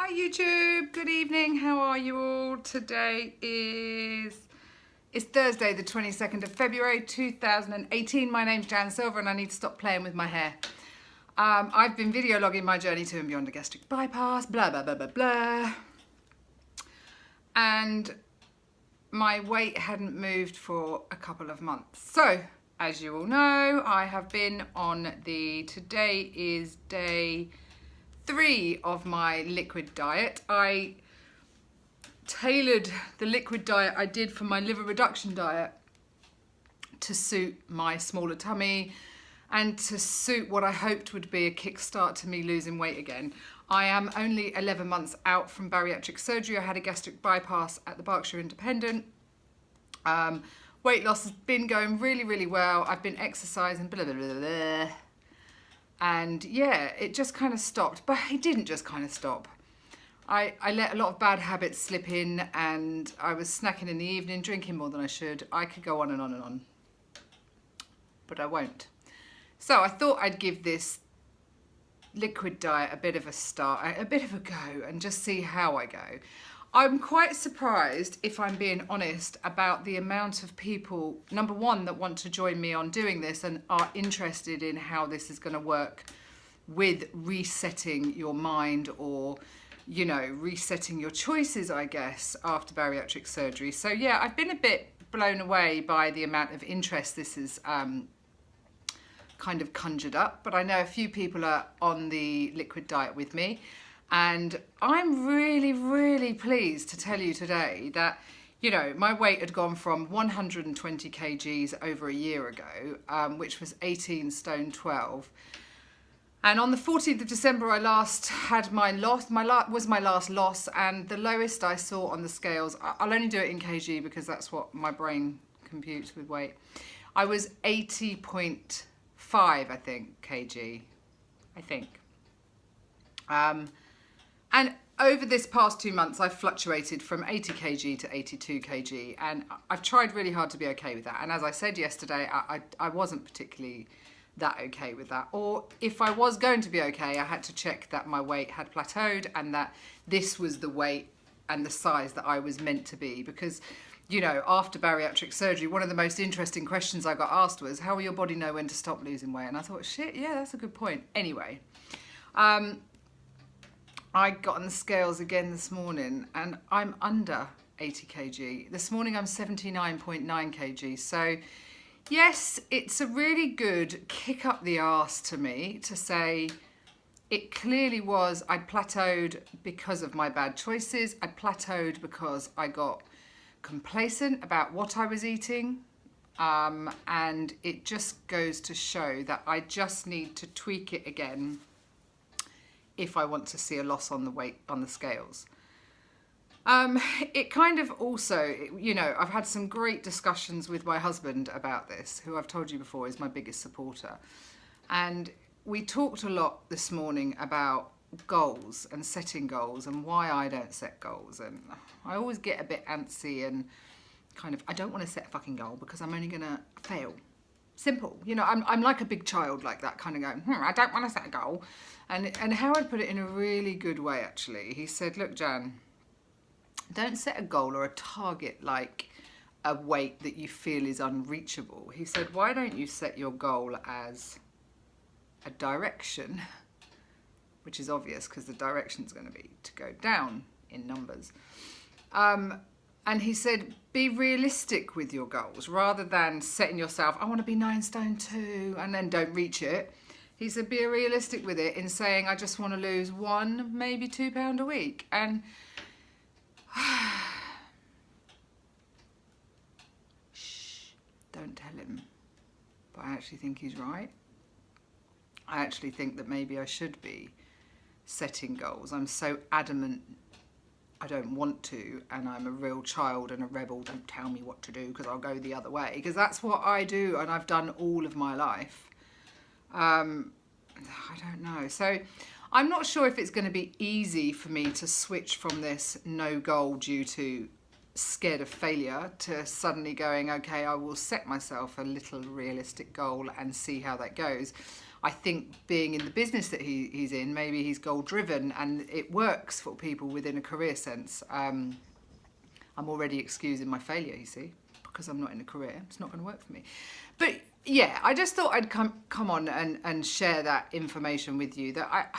Hi YouTube, good evening, how are you all? Today it's Thursday the 22nd of February 2018. My name's Jan Silver and I need to stop playing with my hair. I've been video logging my journey to and beyond a gastric bypass, blah blah blah blah blah. And my weight hadn't moved for a couple of months. So, as you all know, I have been on today is day 3 of my liquid diet. I tailored the liquid diet I did for my liver reduction diet to suit my smaller tummy and to suit what I hoped would be a kickstart to me losing weight again. I am only 11 months out from bariatric surgery. I had a gastric bypass at the Berkshire Independent. Weight loss has been going really, really well. I've been exercising, blah, blah, blah, blah. And yeah, it just kind of stopped, but it didn't just kind of stop. I let a lot of bad habits slip in and I was snacking in the evening, drinking more than I should. I could go on and on and on, but I won't. So I thought I'd give this liquid diet a bit of a start, a bit of a go, and just see how I go. I'm quite surprised, if I'm being honest, about the amount of people, number one, that want to join me on doing this and are interested in how this is going to work with resetting your mind or, you know, resetting your choices, I guess, after bariatric surgery. So yeah, I've been a bit blown away by the amount of interest this is kind of conjured up, but I know a few people are on the liquid diet with me. And I'm really, really pleased to tell you today that, you know, my weight had gone from 120 kgs over a year ago, which was 18 stone 12. And on the 14th of December, I last had my loss. Was my last loss, and the lowest I saw on the scales, I'll only do it in kg because that's what my brain computes with weight. I was 80.5, I think, kg, I think. And over this past 2 months, I've fluctuated from 80 kg to 82 kg, and I've tried really hard to be okay with that. And as I said yesterday, I wasn't particularly that okay with that. Or if I was going to be okay, I had to check that my weight had plateaued and that this was the weight and the size that I was meant to be. Because, you know, after bariatric surgery, one of the most interesting questions I got asked was, how will your body know when to stop losing weight? And I thought, shit, yeah, that's a good point. Anyway, I got on the scales again this morning and I'm under 80 kg. This morning I'm 79.9 kg. So yes, it's a really good kick up the arse to me to say it clearly was, I plateaued because of my bad choices. I plateaued because I got complacent about what I was eating. And it just goes to show that I just need to tweak it again if I want to see a loss on the weight on the scales. It kind of also, you know, I've had some great discussions with my husband about this, who I've told you before is my biggest supporter. And we talked a lot this morning about goals and setting goals and why I don't set goals. And I always get a bit antsy and kind of, I don't want to set a fucking goal because I'm only going to fail. Simple. You know, I'm like a big child like that, kind of going, I don't want to set a goal. And Howard put it in a really good way, actually. He said, look, Jan, don't set a goal or a target like a weight that you feel is unreachable. He said, why don't you set your goal as a direction, which is obvious because the direction is going to be to go down in numbers. And he said, be realistic with your goals rather than setting yourself, I want to be 9 stone 2 and then don't reach it. He said, be realistic with it in saying, I just want to lose 1, maybe 2 pounds a week. And shh, don't tell him. But I actually think he's right. I actually think that maybe I should be setting goals. I'm so adamant I don't want to, and I'm a real child and a rebel. Don't tell me what to do because I'll go the other way, because that's what I do and I've done all of my life. I don't know. So I'm not sure if it's going to be easy for me to switch from this no goal due to scared of failure to suddenly going, okay, I will set myself a little realistic goal and see how that goes. I think being in the business that he's in, maybe he's goal driven and it works for people within a career sense. I'm already excusing my failure, you see, because I'm not in a career. It's not going to work for me. But yeah, I just thought I'd come on and share that information with you, that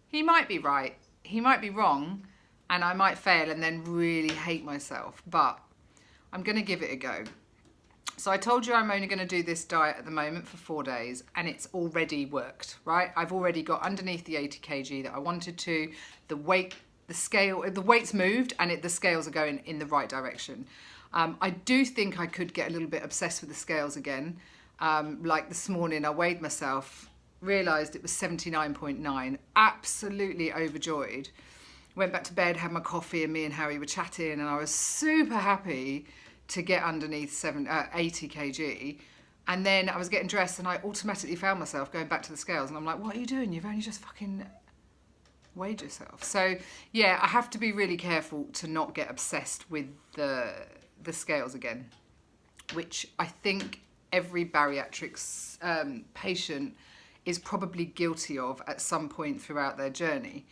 he might be right, he might be wrong, and I might fail and then really hate myself, but I'm going to give it a go. So I told you I'm only going to do this diet at the moment for 4 days, and it's already worked, right? I've already got underneath the 80 kg that I wanted to. The weight's moved, and the scales are going in the right direction. I do think I could get a little bit obsessed with the scales again. Like this morning, I weighed myself, realised it was 79.9, absolutely overjoyed. Went back to bed, had my coffee, and me and Harry were chatting, and I was super happy to get underneath 80 kg. And then I was getting dressed and I automatically found myself going back to the scales, and I'm like, what are you doing? You've only just fucking weighed yourself. So yeah, I have to be really careful to not get obsessed with the scales again, which I think every bariatrics patient is probably guilty of at some point throughout their journey.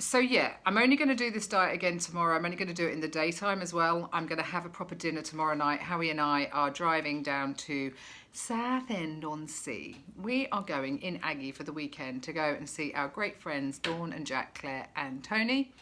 So yeah, I'm only going to do this diet again tomorrow. I'm only going to do it in the daytime as well. I'm going to have a proper dinner tomorrow night. Howie and I are driving down to Southend-on-Sea. We are going in Aggie for the weekend to go and see our great friends Dawn and Jack, Claire and Tony.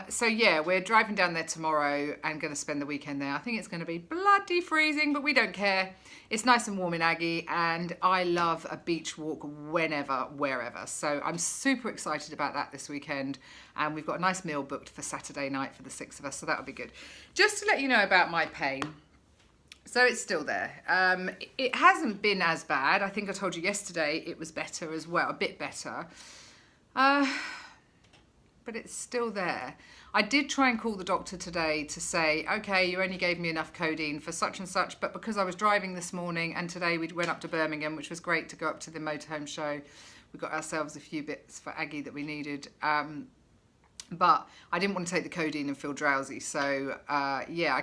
So yeah, we're driving down there tomorrow and going to spend the weekend there. I think it's going to be bloody freezing, but we don't care. It's nice and warm in Aggie, and I love a beach walk whenever, wherever. So I'm super excited about that this weekend, and we've got a nice meal booked for Saturday night for the 6 of us, so that'll be good. Just to let you know about my pain. So it's still there. It hasn't been as bad. I think I told you yesterday it was better as well, a bit better. But it's still there. I did try and call the doctor today to say, okay, you only gave me enough codeine for such and such, but because I was driving this morning and today we went up to Birmingham, which was great to go up to the motorhome show. We got ourselves a few bits for Aggie that we needed. But I didn't want to take the codeine and feel drowsy. So yeah,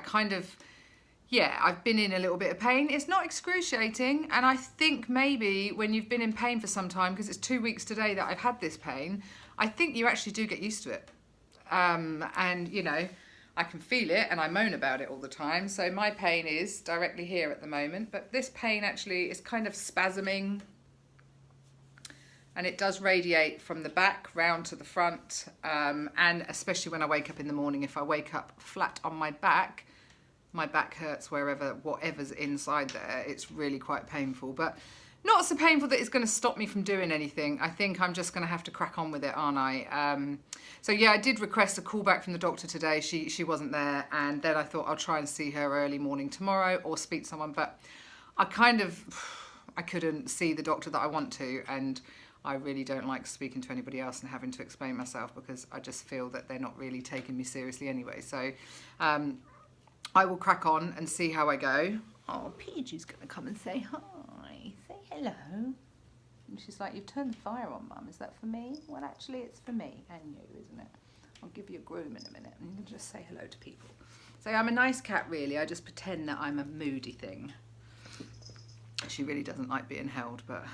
I've been in a little bit of pain. It's not excruciating. And I think maybe when you've been in pain for some time, because it's 2 weeks today that I've had this pain, I think you actually do get used to it. And, you know, I can feel it and I moan about it all the time. So my pain is directly here at the moment. But this pain actually is kind of spasming. And it does radiate from the back round to the front. And especially when I wake up in the morning, if I wake up flat on my back hurts whatever's inside there. It's really quite painful. But not so painful that it's going to stop me from doing anything. I think I'm just going to have to crack on with it, aren't I? So yeah, I did request a call back from the doctor today. She wasn't there, and then I thought I'll try and see her early morning tomorrow or speak to someone, but I couldn't see the doctor that I want to, and I really don't like speaking to anybody else and having to explain myself, because I just feel that they're not really taking me seriously anyway. So I will crack on and see how I go. Oh, Paige going to come and say hi. Say hello. And she's like, you've turned the fire on, Mum. Is that for me? Well, actually, it's for me and you, isn't it? I'll give you a groom in a minute and you can just say hello to people. So I'm a nice cat, really. I just pretend that I'm a moody thing. She really doesn't like being held, but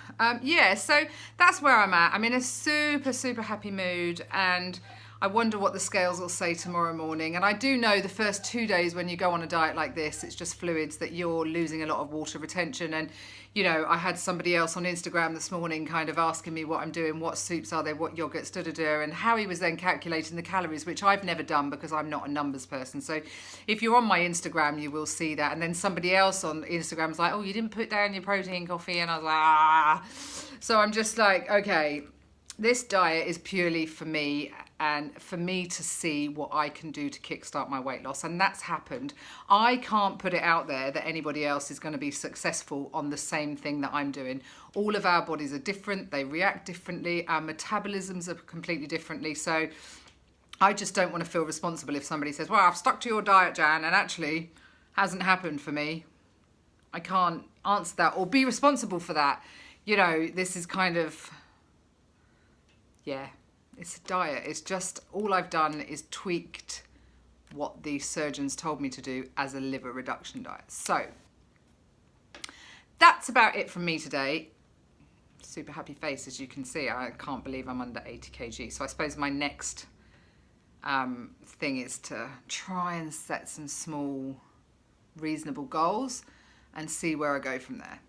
yeah, so that's where I'm at. I'm in a super, super happy mood, and I wonder what the scales will say tomorrow morning. And I do know the first 2 days when you go on a diet like this, it's just fluids, that you're losing a lot of water retention. And, you know, I had somebody else on Instagram this morning kind of asking me what I'm doing, what soups are there, what yogurts, da-da-da. And Howie was then calculating the calories, which I've never done because I'm not a numbers person. So if you're on my Instagram, you will see that. And then somebody else on Instagram was like, oh, you didn't put down your protein coffee. And I was like, ah. So I'm just like, okay, this diet is purely for me, and for me to see what I can do to kickstart my weight loss. And that's happened. I can't put it out there that anybody else is going to be successful on the same thing that I'm doing. All of our bodies are different. They react differently. Our metabolisms are completely differently. So I just don't want to feel responsible if somebody says, well, I've stuck to your diet, Jan, and actually hasn't happened for me. I can't answer that or be responsible for that. You know, this is kind of, yeah. It's a diet. It's just, all I've done is tweaked what the surgeons told me to do as a liver reduction diet. So that's about it from me today. Super happy face, as you can see. I can't believe I'm under 80 kg. So I suppose my next thing is to try and set some small, reasonable goals and see where I go from there.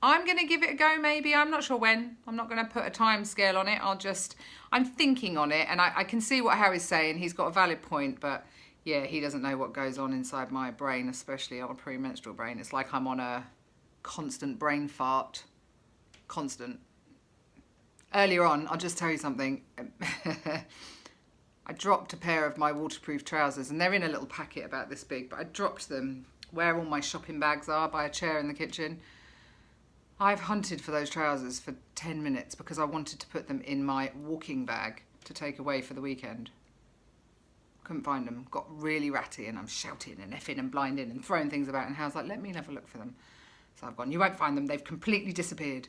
I'm going to give it a go, maybe. I'm not sure when. I'm not going to put a time scale on it. I'm thinking on it, and I can see what Harry's saying. He's got a valid point, but yeah, he doesn't know what goes on inside my brain, especially on a premenstrual brain. It's like I'm on a constant brain fart. Constant. Earlier on, I'll just tell you something. I dropped a pair of my waterproof trousers, and they're in a little packet about this big, but I dropped them where all my shopping bags are, by a chair in the kitchen. I've hunted for those trousers for 10 minutes because I wanted to put them in my walking bag to take away for the weekend. Couldn't find them. Got really ratty, and I'm shouting and effing and blinding and throwing things about, and Hal's like, let me have a look for them. So I've gone, you won't find them. They've completely disappeared.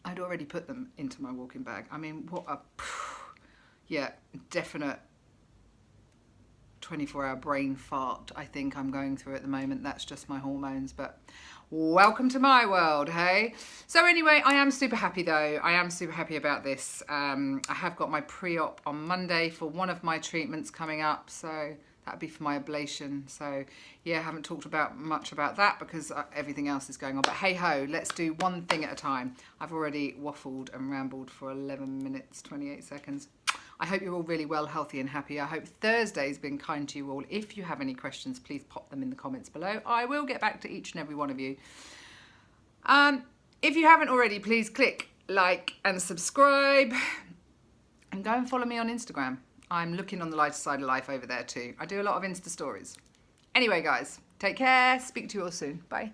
I'd already put them into my walking bag. I mean, what a... Yeah, definite 24-hour brain fart I think I'm going through at the moment. That's just my hormones, but welcome to my world, hey? So anyway, I am super happy though. I am super happy about this. I have got my pre-op on Monday for one of my treatments coming up, so that'd be for my ablation. So yeah, I haven't talked much about that because everything else is going on. But hey ho, let's do one thing at a time. I've already waffled and rambled for 11 minutes, 28 seconds. I hope you're all really well, healthy and happy. I hope Thursday's been kind to you all. If you have any questions, please pop them in the comments below. I will get back to each and every one of you. If you haven't already, please click like and subscribe. And go and follow me on Instagram. I'm looking on the lighter side of life over there too. I do a lot of Insta stories. Anyway, guys, take care. Speak to you all soon. Bye.